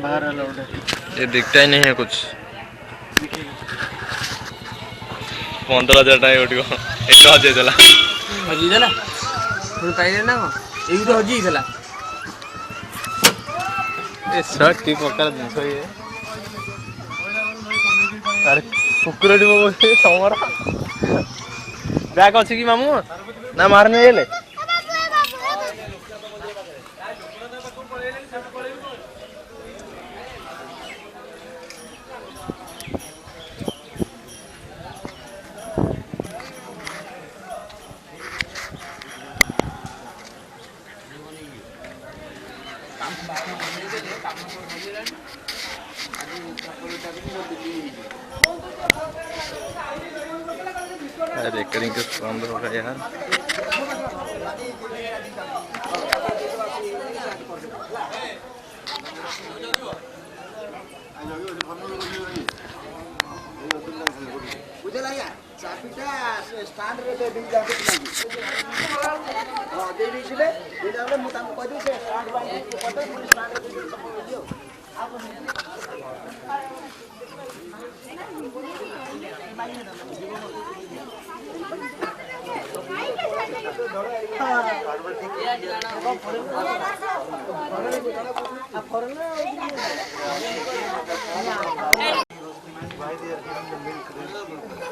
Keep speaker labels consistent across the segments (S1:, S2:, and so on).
S1: बाहर अलाउड है।
S2: ये दिखता ही नहीं है कुछ। 15,000 टाइम उठो एक हजे देला
S1: हजी देला पुଣି ପାଇଲେ ନା କଣ? ଏଇ ତ ହଜି ହେଇଥିଲା।
S2: ଏ ଶର୍ଟ କି ପ୍ରକାର ଜିନିଷ ଇଏ। ଆରେ କୁକୁରଟି ମୋ ତମର ବ୍ୟାଗ ଅଛି କି ମାମୁଁ ନା ମାର ନେଇଗଲେ। रिकॉर्डिंग का बंद होगा यार।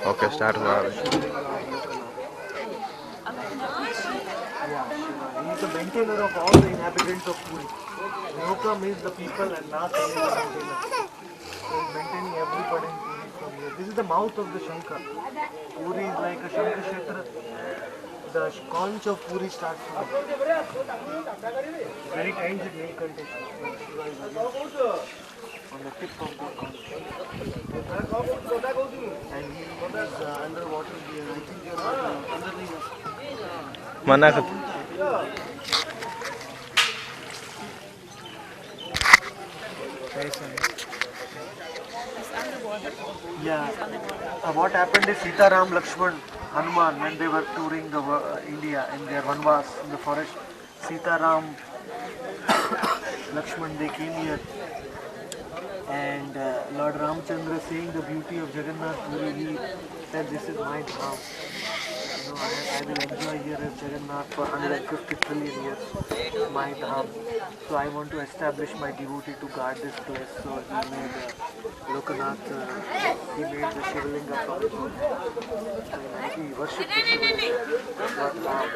S2: ओके स्टार्ट हुआ।
S1: He is the maintainer of all the inhabitants of Puri. Loka means the people and Nath is the maintainer. So he is maintaining everybody in Puri from here. This is the mouth of the Shankar. Puri is like a Shankar Kshetra. The conch of Puri starts from here. Where it ends at Nilkantesh. On the tip of the conch. And he is underwater here. I think they are underneath.
S2: मना कर
S1: Yeah. What happened is Sita Ram, Lakshman, Hanuman, when they were touring the India in their Vanvas in the forest, Sita Ram, Lakshman, they came here, and Lord Ramchandra, seeing the beauty of Jagannath Puri, he said, "This is my dham. I will enjoy here as Jagannath for 150 trillion years, my dham. So I want to establish my devotee to guard this place." So he made Lokanath, he made the Shivalinga from it. So he worshipped the Shivalinga, Lord Ram.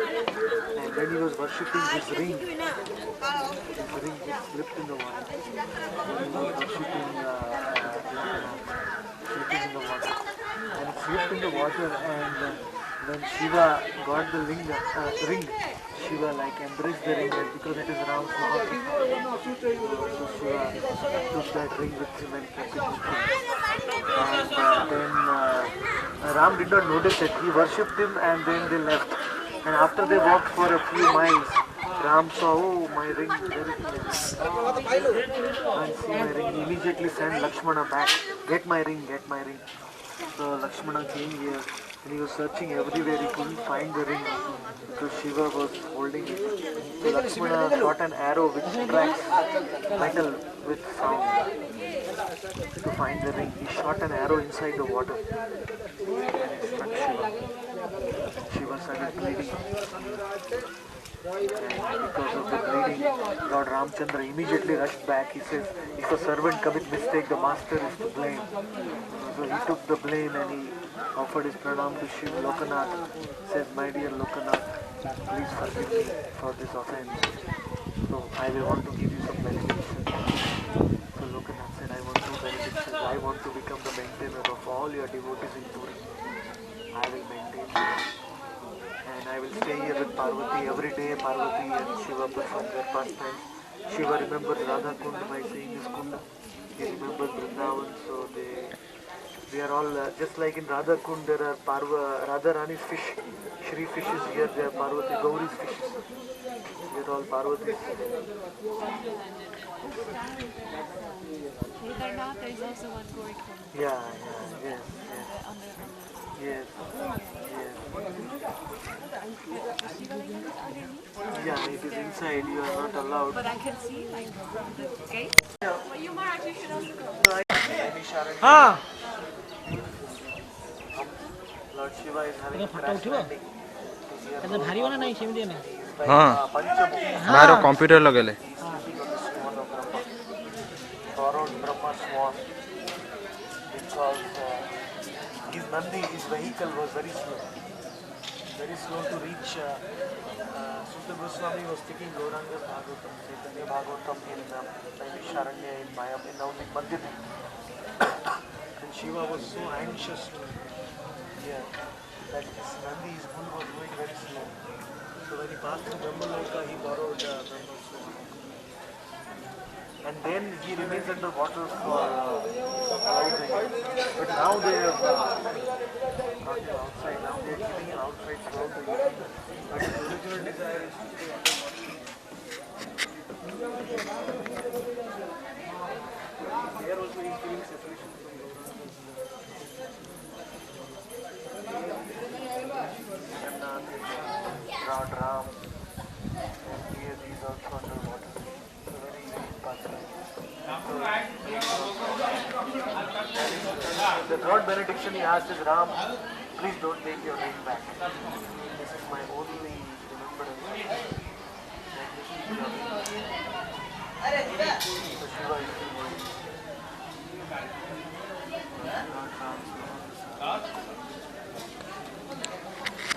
S1: And when he was worshipping his ring just slipped in the water. When he was worshipping slipping in the water. And it slipped in the water, and when Shiva got the ring, Shiva like embraced the ring, and because it is Ram's Mahaprabhu, so Shiva took that ring with him and kept it with him. And then Ram did not notice it. He worshipped him, and then they left. And after they walked for a few miles, Ram saw, "Oh, my ring, where is it?" And see my ring. He immediately sent Lakshmana back. Get my ring, get my ring. So Lakshmana came here and he was searching everywhere. He couldn't find the ring because Shiva was holding it. So Lakshmana shot an arrow which tracks metal with sound to find the ring. He shot an arrow inside the water and it struck Shiva. Shiva started bleeding. And because of the bleeding, Lord Ramchandra immediately rushed back. He says, "If a servant commit mistake, the master is to blame." So he took the blame and he offered his pranam to Shiv. Lokanath says, "My dear Lokanath, please forgive me for this offense. So I will want to give you some benediction." So Lokanath said, "I want no benediction. I want to become the maintainer of all your devotees in Puri. I will maintain you. And I will stay here with Parvati every day. Parvati and Shiva perform their pastimes. Shiva remembers Radha Kund by saying this Kund. He remembers Vrindavan, so they are all just like in Radha Kund. There are Radha Rani's fish, Shri fishes. Here they are Parvati Gauri's fishes. They are all Parvati's.
S3: Kedarnath, there is also one going from.
S1: Yeah, yes. Yes. Yes. Yeah, it is inside. You are not allowed.
S3: But I can see like the gate.
S1: Yeah.
S3: But you Maharaj, you should also go.
S2: हाँ
S1: Lord Shiva is having crash landing.
S4: भारी वाला नहीं semi नहीं
S2: हाँ
S1: Panchabhuti.
S2: बाहर computer लगेले
S1: He is sitting on the swan of Brahma. Borrowed Brahma swan because his Nandi, his vehicle was very slow. Very slow to reach. Sutta Goswami was taking Gauranga Bhagavatam, Chaitanya Bhagavatam in Naimisharanya, in Maya, in Madhya. And Shiva was so anxious to hear that his Nandi, his bull was going very slow. So when he passed through Brahmaloka, he borrowed Brahma swan. And then he remains underwater for around a year. But now they have brought him outside. Now they are giving him outside throughout the year. But his original desire is to stay underwater. There also he is feeling separation from Gauranga. Lord Ram. And here he is also underwater. The third benediction he asked is, Ram, please don't take your ring back. This is my only remembrance. So Shiva is still going.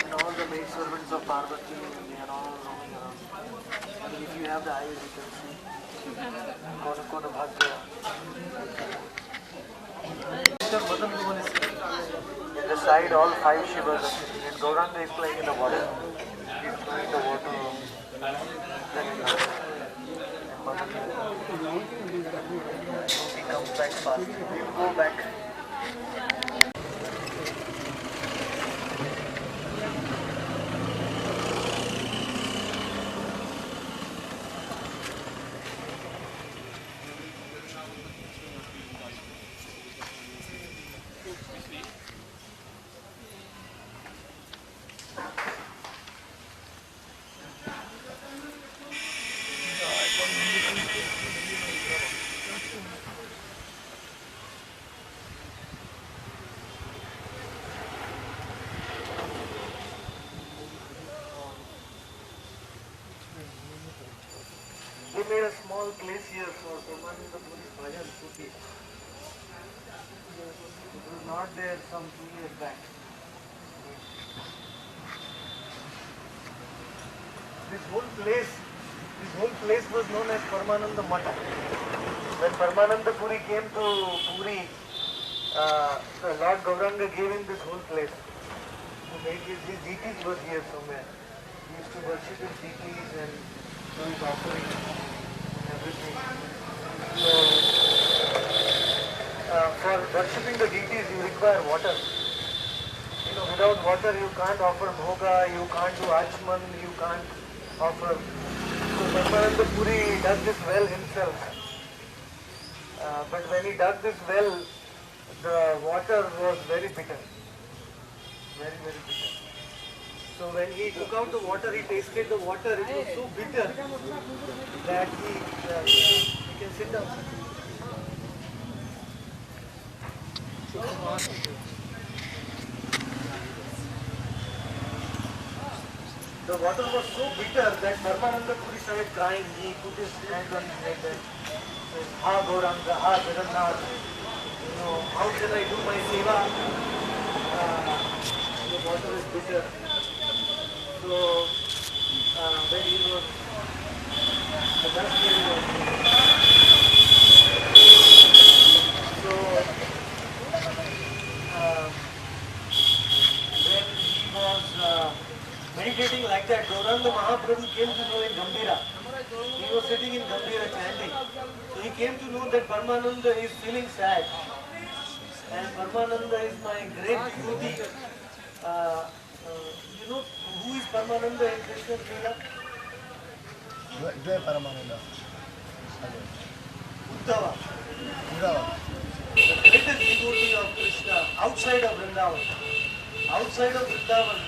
S1: And all the maid servants of Parvati, they are all roaming around. I mean, if you have the eyes, you can see. Kona Kona Bhagya. Madan Mohan is sitting. In the side, all 5 Shivas are sitting. And Gauranga is playing in the water. He is throwing the water. Then and Madan he comes back fast. He will go back. They made a small place here for Brahmananda Puri Bhajan Kuti. It was not there some 2 years back. This whole place was known as Paramananda Mata. When Paramananda Puri came to Puri, the Lord Gauranga gave him this whole place. To make his deities was here somewhere. He used to worship his deities and do his offerings and everything. So, for worshipping the deities you require water. You know, without water you can't offer bhoga, you can't do achman, you can't offer. So Paramananda Puri dug this well himself. But when he dug this well, the water was very bitter. Very, very bitter. So when he took out the water, he tasted the water. It was so bitter that he can sit down. The water was so bitter that Paramananda Puri started crying. He put his hands on his head and said, Ha Gauranga, Ha Jagannath, you know, how shall I do my seva? The water is bitter. So when he was the best way he was. So when he was meditating like that, Gauranga Mahaprabhu came to know in Gambhira. He was sitting in Gambhira chanting. So he came to know that Paramananda is feeling sad. And Paramananda is my great devotee. You know who is Paramananda in Krishna's Leela?
S4: Jai Paramananda.
S1: Uddhava. The greatest devotee of Krishna outside of Vrindavan. outside of Vrindavan,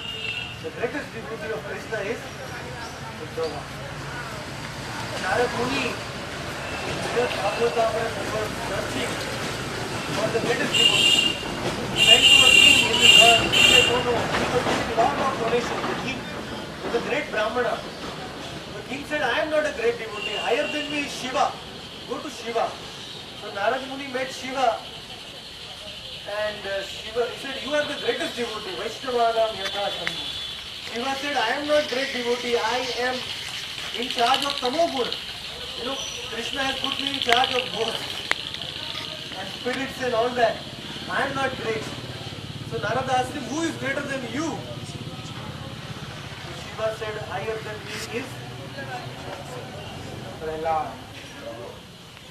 S1: the greatest devotee of Krishna is Uddhava. Narad Muni, Srimad Bhagavatam was searching for the greatest devotee. He went to a king in his earth. He said, no, no, he was giving a lot of donation. The king was a great Brahmana. The king said, I am not a great devotee. Higher than me is Shiva. Go to Shiva. So Narad Muni met Shiva. And Shiva, he said, you are the greatest devotee. Vaishnavadam yatha sambhu. Shiva said, I am not great devotee. I am in charge of Tamoguna. You know, Krishna has put me in charge of both. And spirits and all that. I am not great. So Narada asked him, who is greater than you? So Shiva said, higher than me is Prahlad.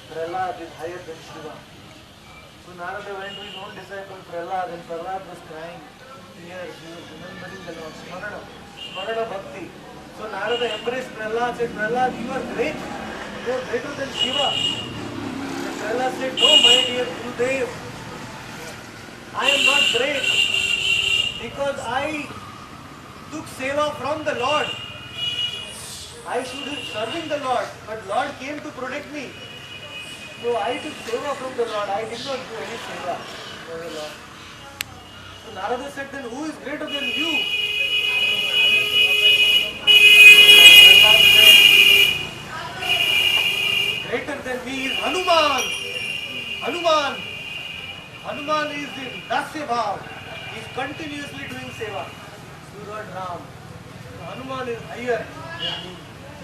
S1: Prahlad is higher than Shiva. So Narada went to his own disciple Prahlad, and Prahlad was crying tears. He was remembering the Lord. Smarana Bhakti. So Narada embraced Prahlad, said, Prahlad, you are great. You are greater than Shiva. And Prahlad said, no, my dear Gurudev, I am not great because I took seva from the Lord. I should be serving the Lord, but Lord came to protect me. So I took seva from the Lord. I did not do any seva for the Lord. So Narada said, then who is greater than you? Prahlad said, greater than me is Hanuman. Hanuman. Hanuman is in Dasya Bhav. He is continuously doing seva to Lord Ram. So Hanuman is higher than me.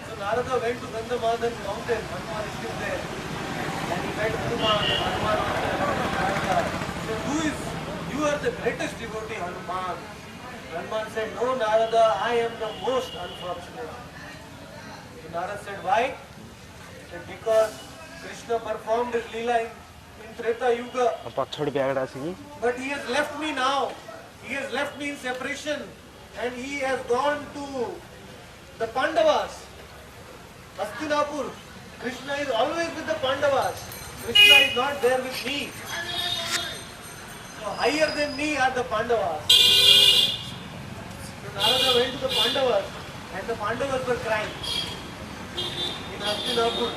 S1: So Narada went to Gandhamadhan mountain. Hanuman is still there. And he met Hanuman. Hanuman said, who is, you are the greatest devotee, Hanuman. Hanuman said, no Narada, I am the most unfortunate. So Narada said, why? He said, because Krishna performed his Leela in Treta Yuga. But he has left me now. He has left me in separation. And he has gone to the Pandavas. Hastinapur. Krishna is always with the Pandavas. Krishna is not there with me. So higher than me are the Pandavas. So Narada went to the Pandavas and the Pandavas were crying in Hastinapur.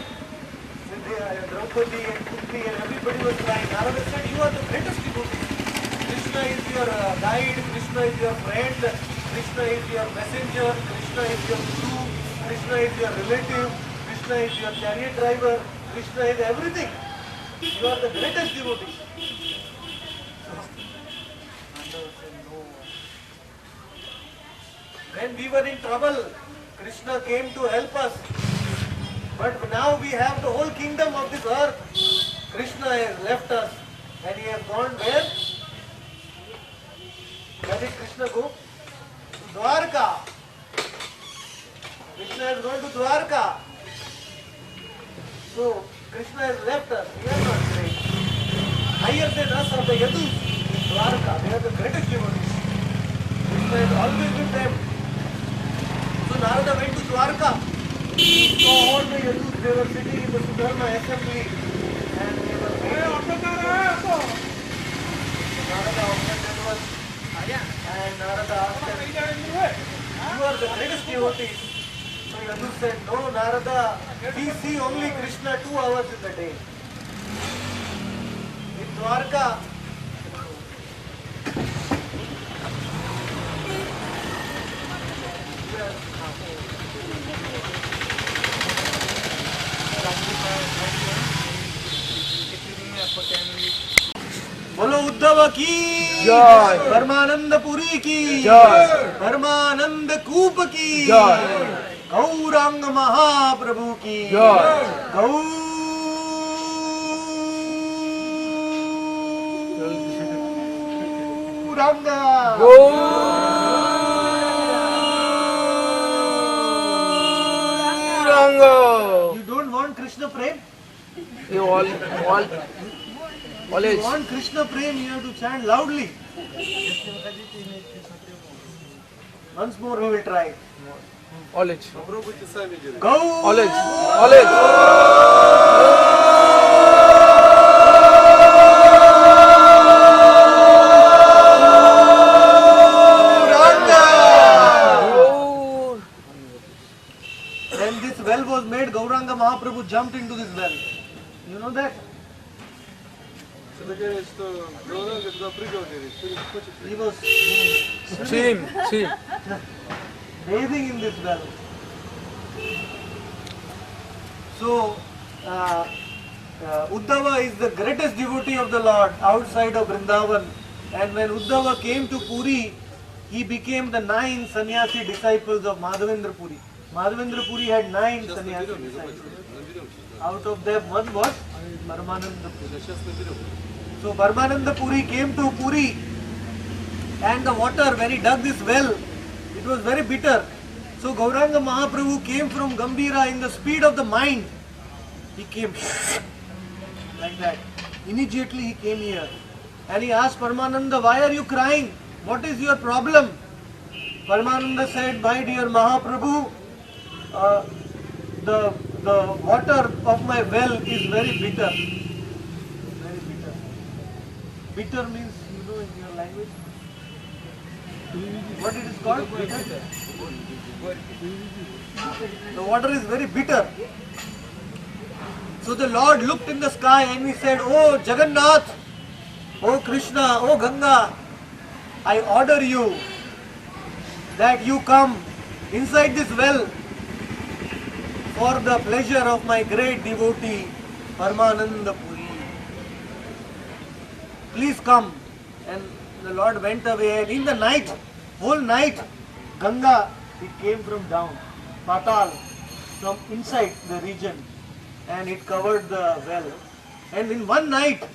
S1: Draupadi and Kunti and everybody was crying. Narada said, you are the greatest devotee. Krishna is your guide, Krishna is your friend, Krishna is your messenger, Krishna is your guru, Krishna is your relative, Krishna is your chariot driver, Krishna is everything. You are the greatest devotee. So, Pandava said, no. When we were in trouble, Krishna came to help us. But now we have the whole kingdom of this earth. Krishna has left us and he has gone where? Where did Krishna go? To Dwarka. Krishna has gone to Dwarka. So Krishna has left us. We are not great. Higher than us are the Yadus. Dwarka. They are the greatest devotees. Krishna is always with them. So Narada went to Dwarka. So all the Yadus, they were sitting in the Sudharma assembly and they were waiting. Narada opened the door and Narada asked them, you are the greatest devotees. So Yadus said, no Narada, we see only Krishna 2 hours in the day. In Dwarka, बोलो उद्धव की
S2: जय,
S1: परमानंद पुरी की
S2: जय,
S1: परमानंद कूप की
S2: जय,
S1: गौरांग महाप्रभु की
S2: जय,
S1: Gaurang
S2: Gauranga.
S1: You don't want Krishna Prem?
S2: You all
S1: If
S2: age.
S1: you want Krishna Prem, you have to chant loudly. Once more we will try.
S2: All age.
S1: Go!
S2: All age. All age.
S1: Mahaprabhu jumped into this well. You know that? He was bathing in this well. So, Uddhava is the greatest devotee of the Lord outside of Vrindavan. And when Uddhava came to Puri, he became the 9 sannyasi disciples of Madhavendra Puri. Madhavendra Puri had 9 sannyasi disciples. Out of them, one was Paramananda Puri. So Paramananda Puri came to Puri, and the water, when he dug this well, it was very bitter. So Gauranga Mahaprabhu came from Gambhira in the speed of the mind. He came like that. Immediately he came here. And he asked Paramananda, why are you crying? What is your problem? Paramananda said, my dear Mahaprabhu, the water of my well is very bitter. Very bitter. Bitter means, you know in your language? What it is called? Bitter? The water is very bitter. So the Lord looked in the sky and he said, oh Jagannath, oh Krishna, oh Ganga, I order you that you come inside this well for the pleasure of my great devotee Paramananda Puri. Please come. And the Lord went away, and in the night, whole night, Ganga, it came from down, Patal, from inside the region, and it covered the well. And in one night,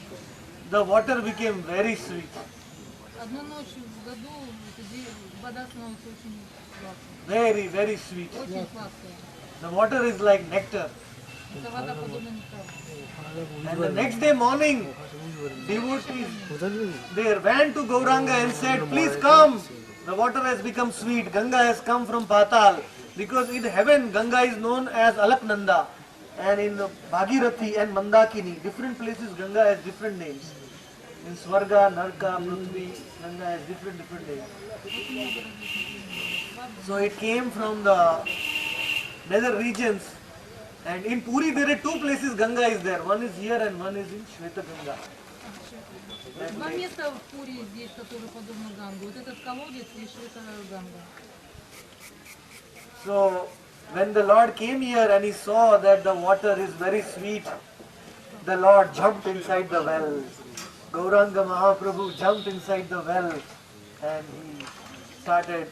S1: the water became very sweet.
S5: Одну ночь в году вода становится очень сладкой.
S1: Very, very sweet.
S5: Очень сладкая.
S1: The water is like nectar.
S5: Эта вода подобна нектару.
S1: And the next day morning, devotees, they ran to Gauranga and said, please come. The water has become sweet. Ganga has come from Patal. Because in heaven, Ganga is known as Alaknanda. And in Bhagirathi and Mandakini, different places, Ganga has different names. In Swarga, Narka, Prithvi, Ganga has different names. So it came from the nether regions. And in Puri there are 2 places Ganga is there. One is here and one is in Shweta Ganga.
S5: Два места в Пури здесь, которые подобны Гангу. Вот этот колодец и Швета Ганга.
S1: So when the Lord came here and he saw that the water is very sweet, the Lord jumped inside the well. Gauranga Mahaprabhu jumped inside the well and he started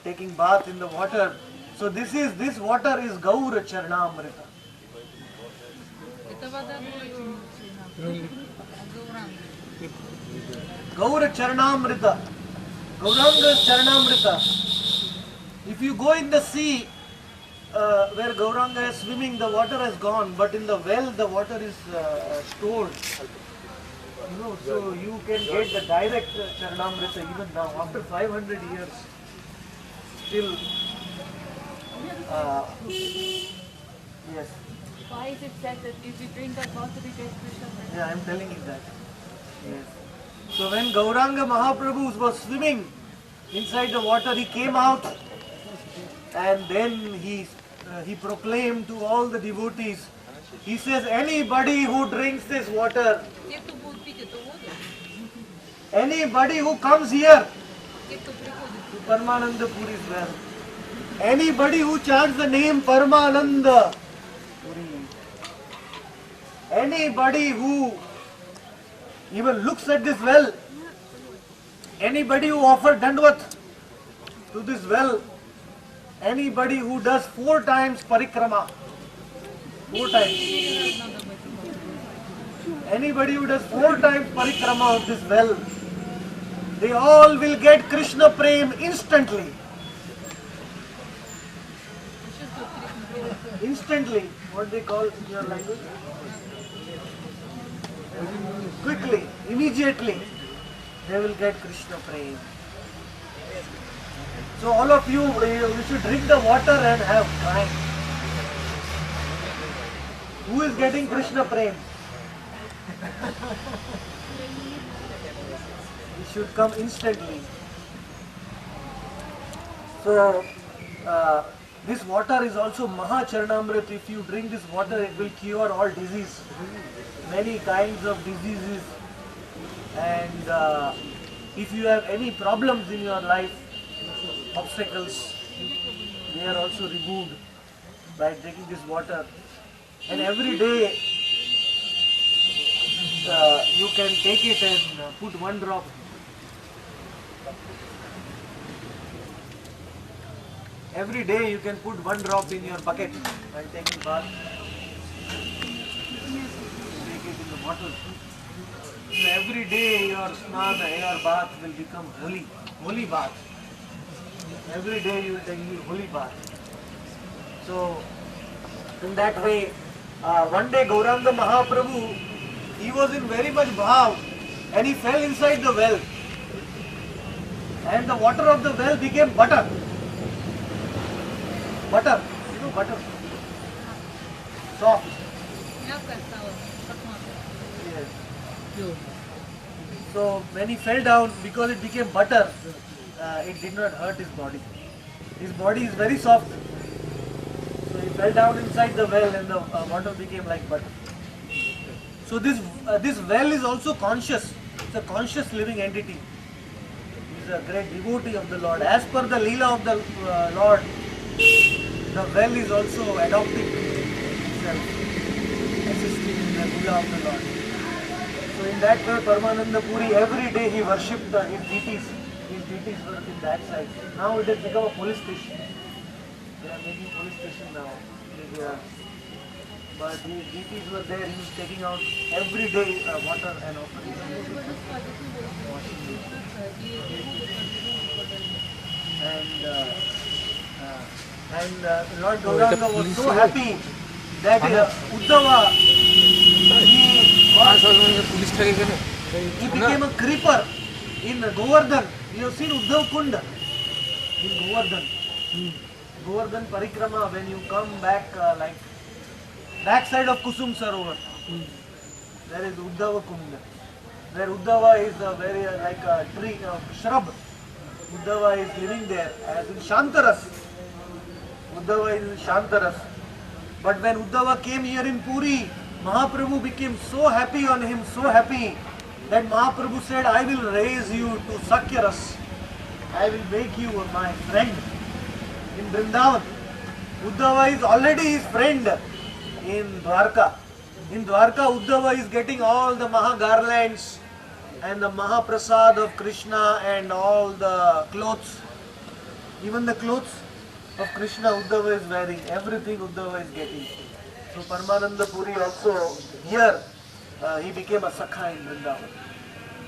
S1: taking bath in the water. So this water is Gaura Charnamrita.
S5: Эта вода очень
S1: Gaura Charnamrita. Gauranga's Charnamrita. If you go in the sea where Gauranga is swimming, the water has gone, but in the well the water is stored. You know, so you can get the direct Charnamrita even now, after 500 years. Still, yes.
S3: Why is it said that if we drink that water, we get Krishna?
S1: Yeah, I am telling you that. Yes. So when Gauranga Mahaprabhu was swimming inside the water, he came out and then he proclaimed to all the devotees, he says, anybody who drinks this water,
S5: Те, кто будут пить эту воду,
S1: anybody who comes here
S5: те, кто приходит,
S1: to Paramananda Puri's well, anybody who chants the name Paramananda Puri, anybody who even looks at this well, anybody who offers Dandvat to this well, anybody who does 4 times parikrama, 4 times, anybody who does 4 times parikrama of this well, they all will get Krishna Prem instantly. Instantly, what they call in your language? Quickly, immediately, they will get Krishna Prem. So all of you, you should drink the water and have wine. Who is getting Krishna Prem? It should come instantly. So, This water is also Maha Charanamrit. If you drink this water, it will cure all disease, many kinds of diseases. And if you have any problems in your life, obstacles, they are also removed by drinking this water. And every day you can take it and put one drop. Every day you can put one drop in your bucket while taking bath. Take it in the bottle. So every day your snan, your bath will become holy, holy bath. Every day you will take holy bath. So in that way, one day Gauranga Mahaprabhu, he was in very much bhav and he fell inside the well. And the water of the well became butter. Butter, you know butter. Soft.
S5: Мягкое стало, как масло.
S1: Yes. So when he fell down, because it became butter, it did not hurt his body. His body is very soft. So he fell down inside the well and the water became like butter. So this well is also conscious. It's a conscious living entity. He is a great devotee of the Lord. As per the Leela of the Lord, the well is also adopting itself, assisting in the Leela of the Lord. So in that way, Paramananda Puri, every day he worshipped his deities. His deities were in that side. Now it has become a police station. They are making police station now. But his deities were there. He was taking out every day water and offering. And Lord Gauranga was so happy that Uddhava, he became a creeper in Govardhan. You have seen Uddhav Kund in Govardhan. Govardhan Parikrama, when you come back like backside of Kusum Sarovar, there is Uddhava Kund. Where Uddhava is a very like a tree, shrub. Uddhava is living there as in Shantaras. Uddhava is in Shantaras. But when Uddhava came here in Puri, Mahaprabhu became so happy on him, so happy that Mahaprabhu said, I will raise you to Sakyaras. I will make you my friend in Vrindavan. Uddhava is already his friend in Dwarka. In Dwarka, Uddhava is getting all the Maha garlands and the Mahaprasad of Krishna and all the clothes. Even the clothes of Krishna Uddhava is wearing. Everything Uddhava is getting. So Paramananda Puri also here he became a Sakha in Vrindavan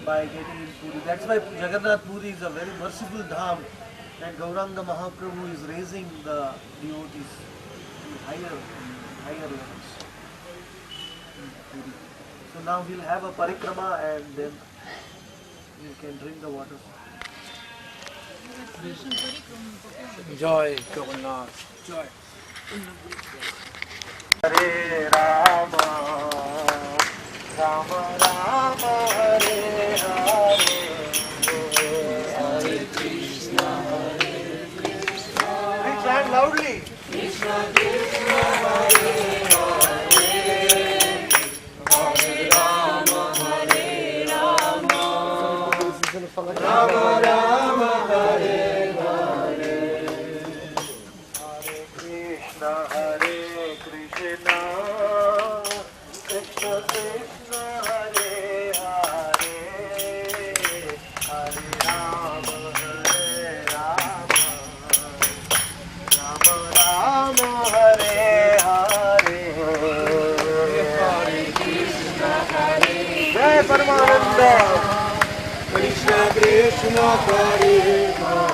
S1: by getting in Puri. That's why Jagannath Puri is a very merciful dham, and Gauranga Mahaprabhu is raising the devotees to higher levels in Puri. So now we'll have a parikrama and then you can drink the water.
S2: Joy Jagannath. Joy.
S1: Hare Rama, Rama Rama, Hare Hare, Hare Krishna, Hare Krishna. We chant loudly. Krishna Krishna, Hare Hare, Hare Rama, Hare Rama, Rama Rama, Hare Hare, Hare Krishna, Hare Krishna, Krishna Krishna, Hare Hare, Hare Rama, Hare Rama, Rama Rama, Hare Hare, Hare Krishna, Hare Jai Paramananda. Krishna Krishna, Hare Hare,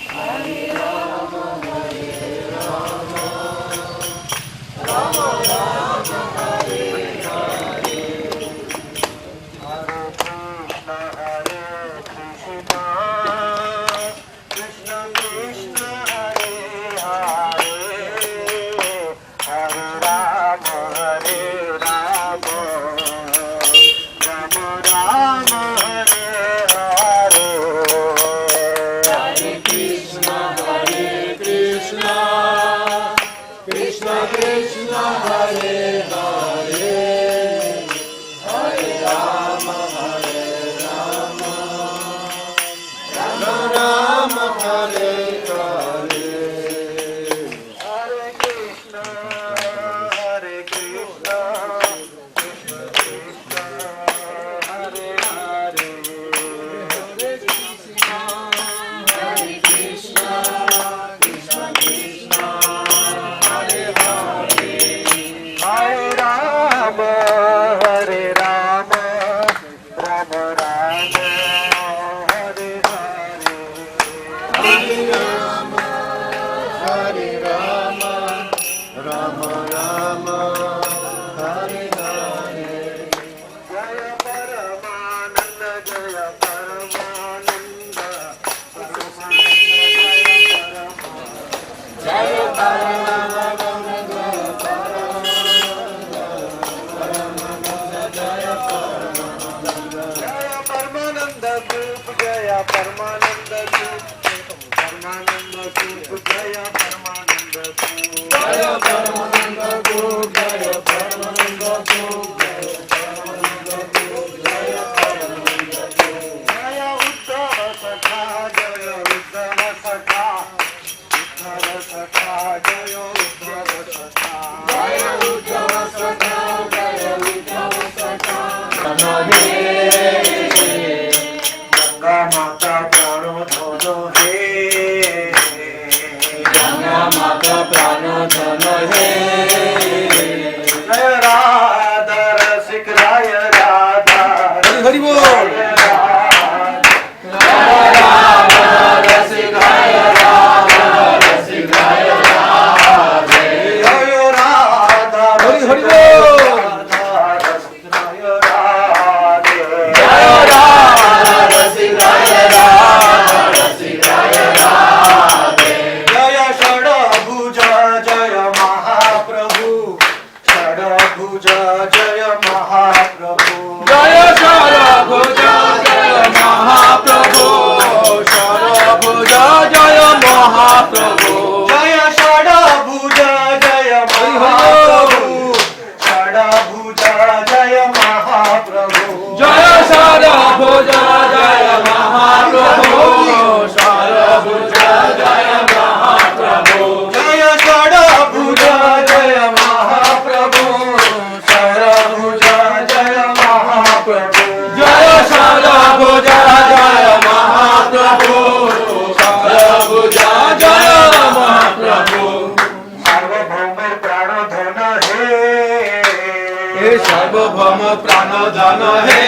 S1: Hare Rama, Hare Rama, Rama Rama, Hare Hare, Hare Krishna, Hare Krishna, Krishna Krishna, Hare Hare, Hare Rama, Hare Rama, Rama Rama, Hare Hare, Hare Krishna, Hare Krishna.
S2: Parmanand soup जय परमानंद soup जय परमानंद soup जय परमानंद soup जय उद्धव सखा जय उद्धव सखा उद्धव सखा जय उद्धव सखा जय उद्धव सखा जय उद्धव सखा गंगा माता प्राणो धनो हे गंगा माता प्राणो धनो हे जय राधा रसिक राय राधा हरि बोल रसिक राय राधा रसिक राय राधे जय राधा हरि बोल सार्वभौम प्राणधन हे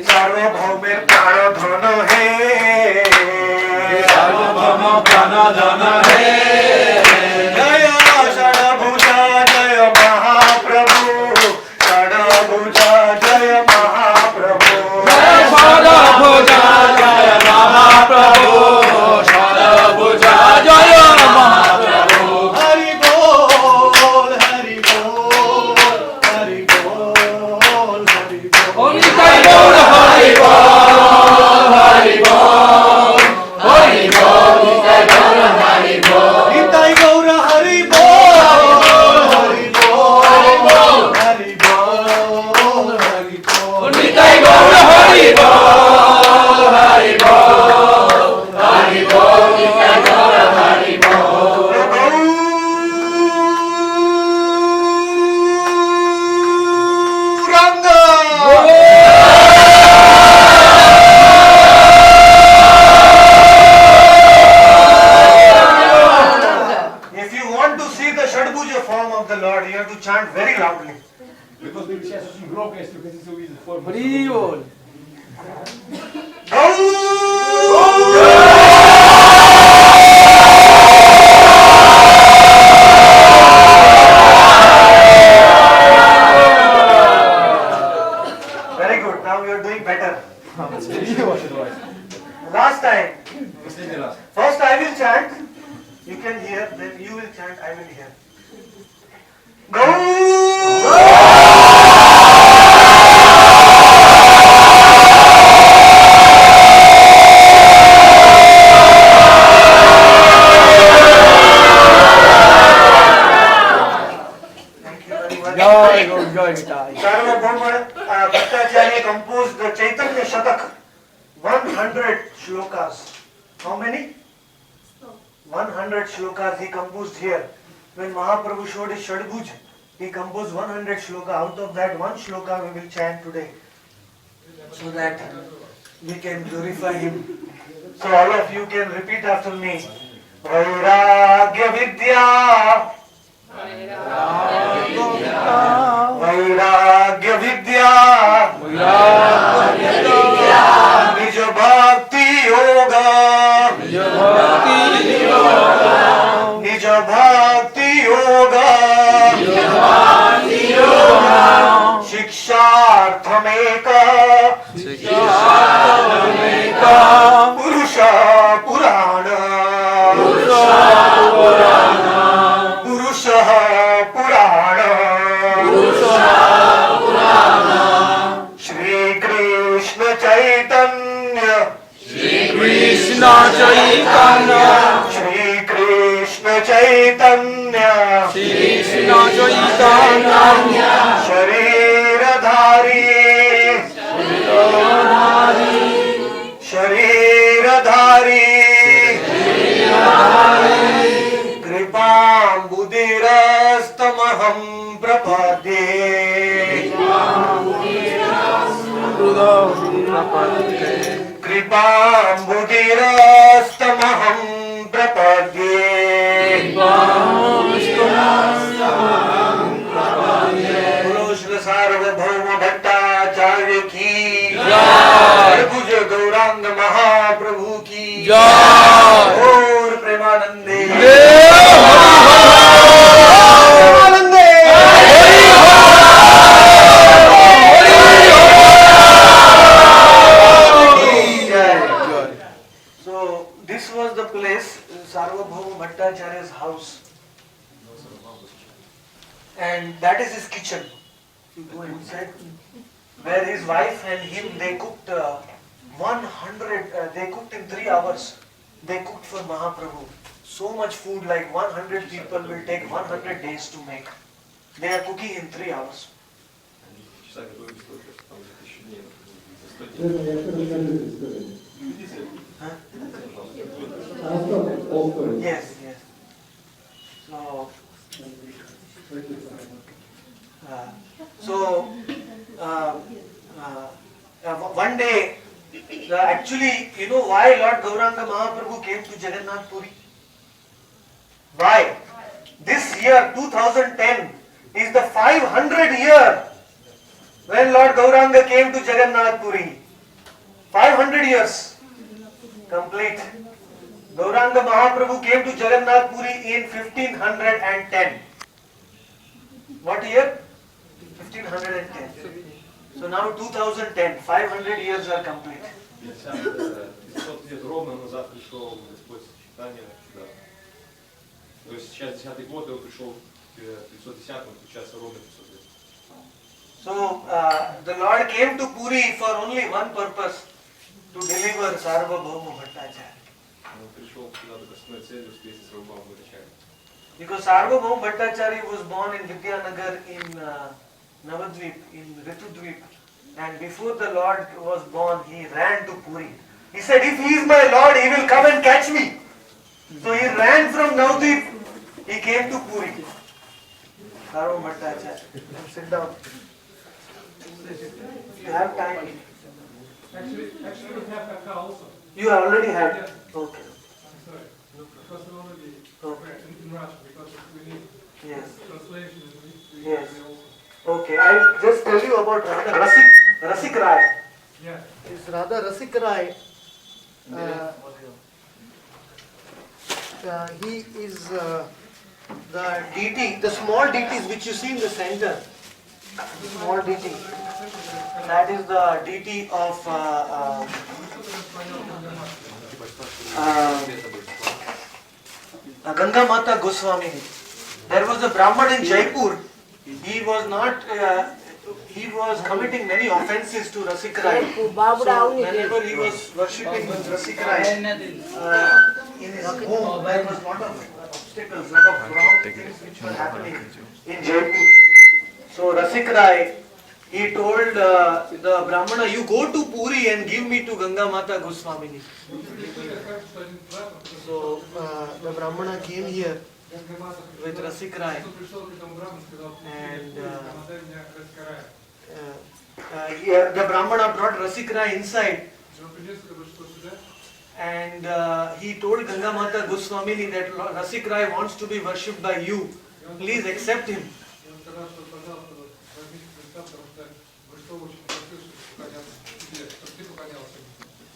S2: सार्वभौमेर प्राणधन हे सार्वभौम प्राणधन हे जय षडभुज जय महाप्रभु षडभुज जय महाप्रभु जय षडभुज जय महाप्रभु षडभुज जय महाप्रभु हरि बोल हरि बोल हरि बोल हरि बोल निताई गौर हरि बोल हरि बोल हरि बोल निताई गौर हरि बोल निताई गौर हरि बोल हरि बोल हरि बोल हरि बोल निताई गौर हरि बोल हरि बोल हरि बोल निताई गौर हरि बोल If you want to see the Shadbhuja form of the Lord, you have to chant very loudly.
S6: Because we say assim gronko este que se usa for
S2: Brilho.
S1: Very good. Now you are doing better. Last time. First I will chant. You can hear. Then you will chant. I will hear. Go. Bhattacharya composed the Chaitanya Shatak, 100 shlokas. How many? 100 shlokas he composed here. When Mahaprabhu showed his Shadbhuj, he composed 100 shloka. Out of that, one shloka we will chant today, so that we can glorify him. So all of you can repeat after me. Vairagya Vidya, Vairagya Vidya, Nij Bhakti Yoga, Nij Bhakti Yoga, Shiksharthameka, Purusha Purana, Purusha Purana, Shri Krishna Chaitanya,
S2: चैतन्य
S1: श्री कृष्ण चैतन्य
S2: श्री कृष्ण चैतन्य
S1: शरीरधारी शरीरधारी कृपाम्बुदिरस्तमहं प्रपद्ये कृपाम्बुदिरस्तमहं प्रपद्ये बोलो श्री सार्वभौम भट्टाचार्य की
S2: जय।
S1: भुज गौरांग महाप्रभु की
S2: जय।
S1: और प्रेमानंदे So this was the place, Sarvabhauma Bhattacharya's house, and that is his kitchen. You go inside, where his wife and him, they cooked 100. They cooked in 3 hours. They cooked for Mahaprabhu. So much food, like 100 people will take 100 days to make. They are cooking in 3 hours. Yes, yes. One day, actually, you know why Lord Gauranga Mahaprabhu came to Jagannath Puri? Why? This year, 2010, is the 500 year when Lord Gauranga came to Jagannath Puri. 500 years complete. Gauranga Mahaprabhu came to Jagannath Puri in 1510. What year? 1510. So now 2010, 500 years are complete.
S6: 500 лет ровно назад пришел Господь Чайтанья сюда. То есть сейчас 10-й год, и он пришел в 510-м, сейчас ровно 500 лет.
S1: So the Lord came to Puri for only one purpose, to deliver Sarvabhauma Bhattacharya.
S6: Он пришел сюда только с одной целью встретить Сарвабхауму Бхаттачарья.
S1: Because Sarvabhauma Bhattacharya was born in Vidyanagar in Navadvip, in Ritudvip. And before the Lord was born, he ran to Puri. He said, if he is my Lord, he will come and catch me. So he ran from Navadvip, he came to Puri. Sarvabhauma Bhattacharya. Sit down. If you have time.
S7: Actually, we have Kaka also.
S1: You already had? Okay.
S7: Sorry. Because we already
S1: Okay.
S7: in Russian, because we need
S1: Yes.
S7: translation. We
S1: Yes.
S7: also.
S1: Okay. I'll just tell you about Radha Rasik Rai.
S7: Yeah.
S1: This Radha Rasik Rai, he is the deity, the small deities which you see in the center. Small deity. That is the deity of Ganga Mata Goswami. There was a Brahman in Jaipur. He was not. He was committing many offences to Rasik Rai. So whenever he was worshipping Rasik Rai, in his home there was lot of obstacles, lot of wrong things which were happening in Jaipur. So Rasik Rai, he told the Brahmana, you go to Puri and give me to Ganga Mata Goswamini. So the Brahmana came here with Rasik Rai, and the Brahmana brought Rasik Rai inside, and he told Ganga Mata Goswamini that Rasik Rai wants to be worshipped by you. Please accept him.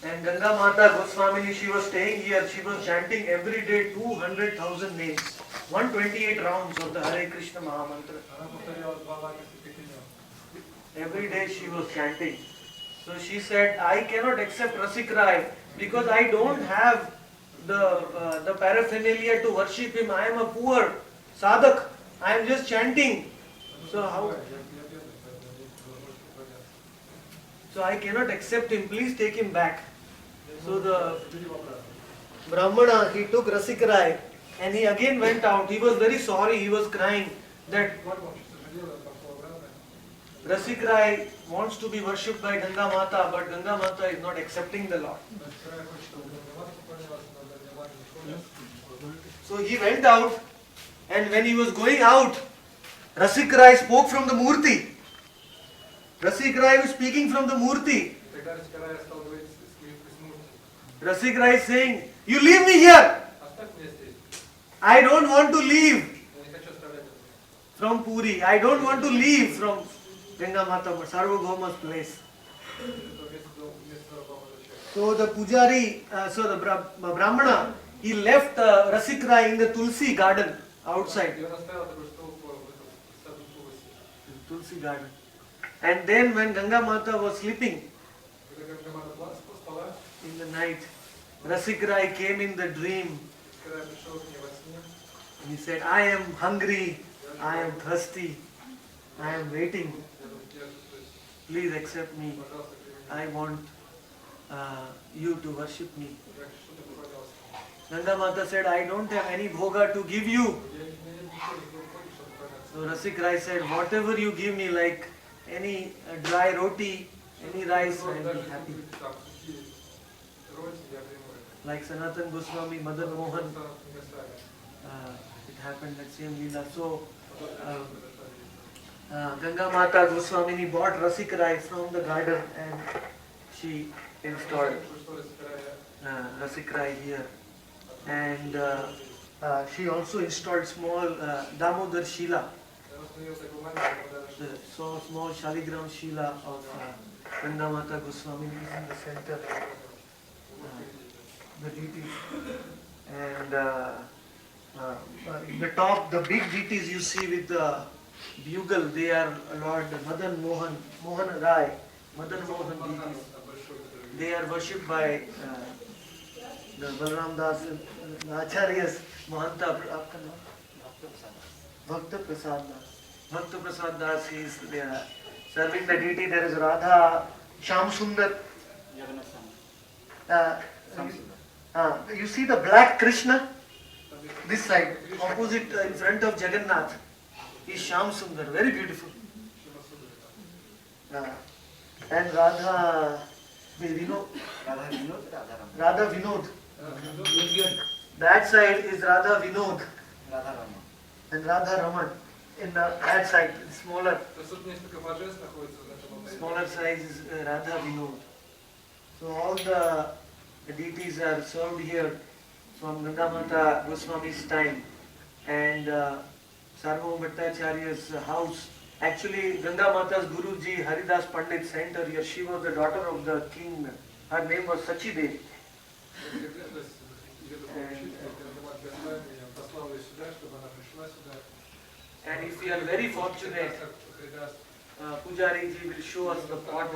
S1: And Ganga Mata Goswamini, she was staying here, she was chanting every day 200,000 names, 128 rounds of the Hare Krishna Mahamantra. Every day she was chanting. So she said, I cannot accept Rasik Rai because I don't have the paraphernalia to worship him. I am a poor sadhak. I am just chanting. So how? So I cannot accept him. Please take him back. So Brahmana, he took Rasik Rai and he again went out. He was very sorry, he was crying that Rasik Rai wants to be worshipped by Ganga Mata, but Ganga Mata is not accepting the Lord. So he went out, and when he was going out, Rasik Rai spoke from the Murti. Rasik Rai was speaking from the Murti.
S7: Тогда Раскарая стал говорить с Мурти.
S1: Rasik Rai is saying, "You leave me here.
S7: Оставь меня здесь.
S1: I don't want to leave
S7: Я не хочу оставлять это.
S1: from Puri. I don't want to leave from Ganga Mata, Sarvabhauma's place."
S7: Это место Бога.
S1: So the pujari, Brahmana, he left Rasik Rai in the Tulsi garden outside.
S7: И он оставил такой стол в этом саду Туласи.
S1: Tulsi garden. And then when Ganga Mata was sleeping
S7: Когда Гангамата спала,
S1: in the night, Rasik Rai came in the dream.
S7: Раскарая пришел к ней во сне.
S1: He said, "I am hungry, I am thirsty, I am waiting.
S7: Я
S1: Please accept me.
S7: пожалуйста, прими меня.
S1: I want you to worship me."
S7: Я хочу, чтобы ты поклонялся.
S1: Ganga Mata said, "I don't have any bhoga to give you."
S7: Я не ничего не хочу, чтобы поклоняться.
S1: So Rasik Rai said, "Whatever you give me, like any dry roti, any rice, I will be happy."
S7: Там сухие роти, я приму это.
S1: Like Sanatan Goswami, Madan Mohan,
S7: Сам не оставил.
S1: it happened that same Leela. So Ganga Mata Goswamini bought Rasik Rai from the garden and she installed Rasik Rai here. And she also installed small Damodar Shila, so small Shaligram Shila of Ganga Mata Goswamini is in the center. The deities. And in the top, the big deities you see with the bugle, they are Lord Madan Mohan, Mohan Rai, Madan Mohan deities. They are worshipped by the Balram Das, the Acharyas, Mahanta, Bhakta Prasad Das. Bhakta Prasad Das is serving the deity. There is Radha, Sham Sundar. You see the black Krishna? This side, opposite in front of Jagannath, is Sham Sundar, very beautiful. And Radha, Radha Vinod. That side is Radha Vinod. And Radha Raman. In that side, smaller
S7: Тут несколько божеств находится на этом алтаре.
S1: smaller size is Radha Vinod. So all the deities are served here from Ganga Mata Goswami's time, and Sarvabhauma Bhattacharya's house. Actually, Ganga Mata's Guruji Haridas Pandit sent her here. She was the daughter of the king. Her name was Sachi Devi. And if we are very fortunate, Pujari ji will show us the pot.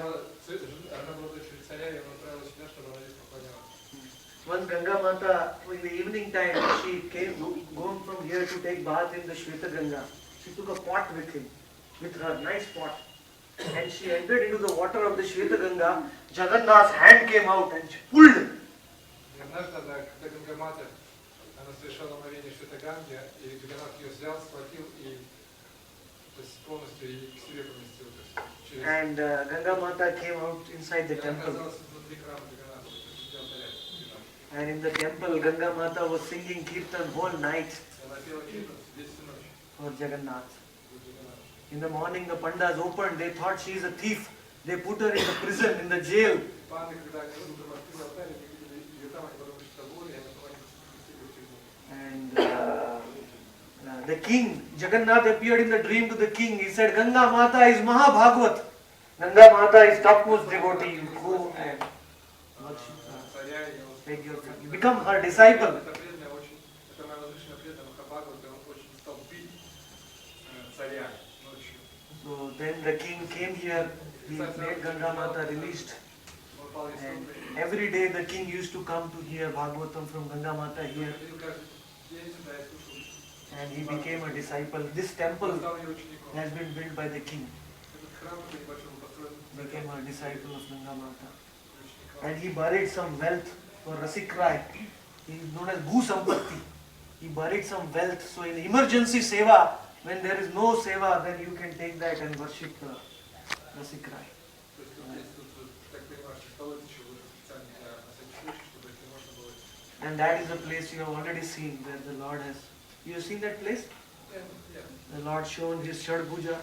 S1: Once Ganga Mata, in the evening time, she came gone from here to take bath in the Shweta Ganga. She took a pot with her, nice pot. And she entered into the water of the Shweta Ganga. Jagannath's hand came out and she pulled.
S7: Когда Гангамата, она совершала омовение Шветаганги, и Джаганнат ее взял, схватил и полностью к себе поместил.
S1: And Ganga Mata came out inside the temple. And in the temple, Ganga Mata was singing Kirtan whole night for Jagannath. In the morning, the Pandas opened, they thought she is a thief. They put her in the prison, in the jail. And the king, Jagannath appeared in the dream to the king. He said, Ganga Mata is Mahabhagwat. Ganga Mata is topmost devotee. You go and worship her. You become her disciple. So then the king came here. He made Ganga Mata released. And every day the king used to come to hear Bhagavatam from Ganga Mata here. And he became a disciple. This temple has been built by the king. Became a disciple of Ganga Mata. And he buried some wealth for Rasik Rai. He is known as Bhu Sampatti. He buried some wealth. So in emergency seva, when there is no seva, then you can take that and worship the Sikrai.
S7: То есть тут есть, тут, так понимаю, что столы еще уже специально для на всякий случай, чтобы если можно было.
S1: And that is the place you have already seen where the Lord has. You have seen that place?
S7: Yeah.
S1: The Lord shown his Shadbhuja,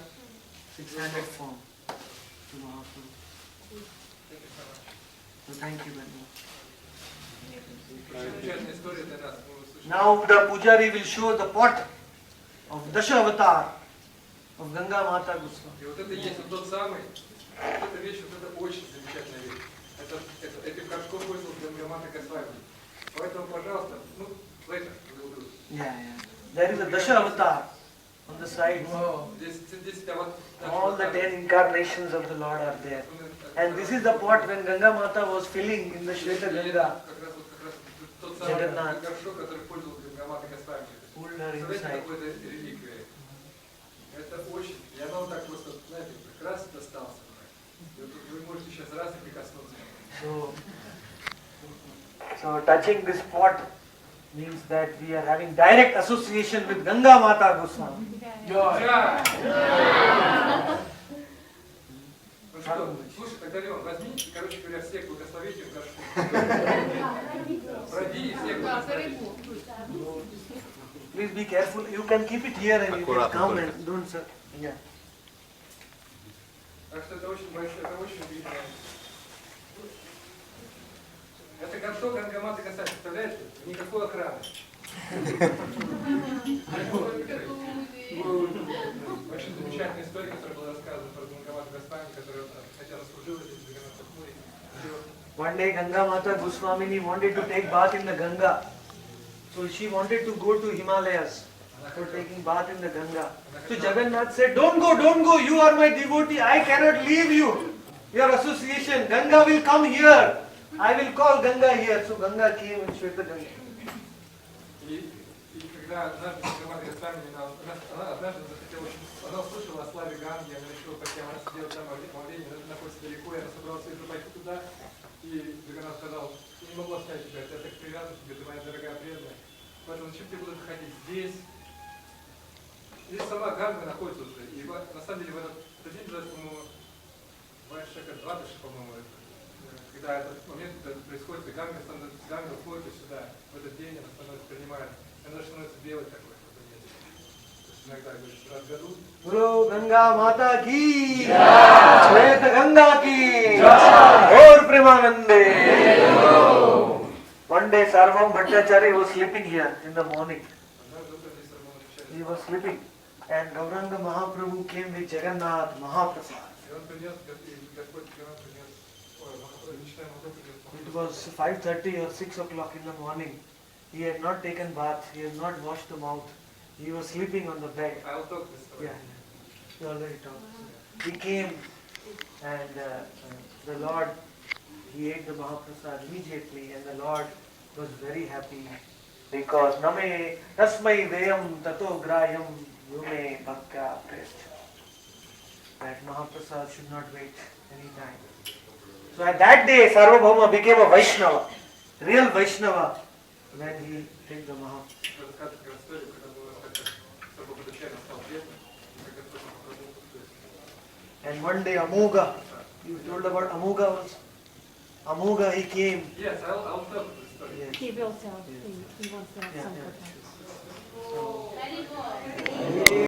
S1: 600 form to Mahaprabhu.
S7: Thank you so much.
S1: So thank you very much.
S7: Очень замечательная история для нас. Мы услышали.
S1: Now the Pujari will show the pot of Dasha Avatar of Ganga Mata Goswami.
S7: И вот это есть вот тот самый, вот эта вещь, вот это очень замечательная вещь. Этим горшком пользовался Гангамата Госвами. Поэтому, пожалуйста, ну, later, we'll do it.
S1: Yeah. There is a Dasha Avatar on the side.
S7: Здесь да, вот,
S1: All the 10 incarnations of the Lord are there. And this is the pot when Ganga Mata was filling in the Shweta Ganga.
S7: Как раз тот самый
S1: Джаганнат.
S7: горшок, который пользовался Гангамата Госвами.
S1: Pulled her
S7: Представляете,
S1: inside.
S7: какой-то реликвия. Это очень, и она вот так просто, знаете, прекрасно достался. И вот вы можете сейчас раз и прикоснуться.
S1: So touching this pot means that we are having direct association with Ganga Mata Goswami.
S7: Да! Ну что, слушай, тогда, Леон, возьми, короче говоря, всех благословите в горшку. Пройди и всех благослови.
S1: Please be careful. You can keep it here and you can
S2: Аккуратно
S1: come
S2: только.
S1: and don't. Yeah.
S7: Так что это очень большое, это очень видно. Это горшок Гангамата Госвами, представляете? Никакой охраны. Очень замечательная история, которая была рассказана про Гангамата Госвами, которая хотя заслужила здесь в Гаганатхапуре.
S1: One day Ganga Mata Goswamini wanted to take bath in the Ganga. So she wanted to go to Himalayas for taking bath in the Ganga. So Jagannath said, don't go, you are my devotee, I cannot leave you. Your association, Ganga will come here. I will call Ganga here. So Ganga came in Shweta Ganga.
S7: И когда однажды Гангамата Госвами, она однажды захотела, она услышала о славе Ганги, она решила пойти, она сидела там, моление находится далеко, и она собралась уже пойти туда. И Джаганнат сказал, я не могу оставить тебя, я так привязан к тебе, ты моя дорогая преданная. Поэтому зачем ты будешь ходить здесь? Здесь сама Ганга находится уже. И на самом деле в этот день, по-моему, Вайшека 20, по-моему, когда этот момент происходит, и Ганга уходит сюда. В этот день она становится, принимает. Она становится белой такой. Иногда говорит, раз в году.
S1: Guru Ganga Mata ki Shweta Ganga ki Gaur Premanande. One day Sarvam Bhattacharya was sleeping here in the morning. He was sleeping and Gauranga Mahaprabhu came with Jagannath Mahaprasad.
S7: И он принес, и Господь Джаганнат принес, Ничтай Махапрабху принес.
S1: It was 5:30 or 6 o'clock in the morning. He had not taken bath, he had not washed the mouth. He was sleeping on the bed.
S7: I'll talk this story.
S1: Yeah, he already talked. He came and the Lord, he ate the Mahaprasad immediately and the Lord was very happy because Name Tasmai Veyam Tato Grayam Yume Bhakya Prest. That Mahaprasad should not wait any time. So at that day Sarvabhauma became a Vaishnava, real Vaishnava when he did the Mahaprasad.
S7: Рассказывать как раз историю, когда было как Сарвабхатачарья стал бедным, и как Господь Махапрабху.
S1: And one day Amoga, you told about Amoga also. Amoga he came.
S7: Yes, I'll tell this story.
S1: Yes.
S5: He will tell. He wants to have
S1: Yeah,
S5: some
S1: yeah.
S5: content.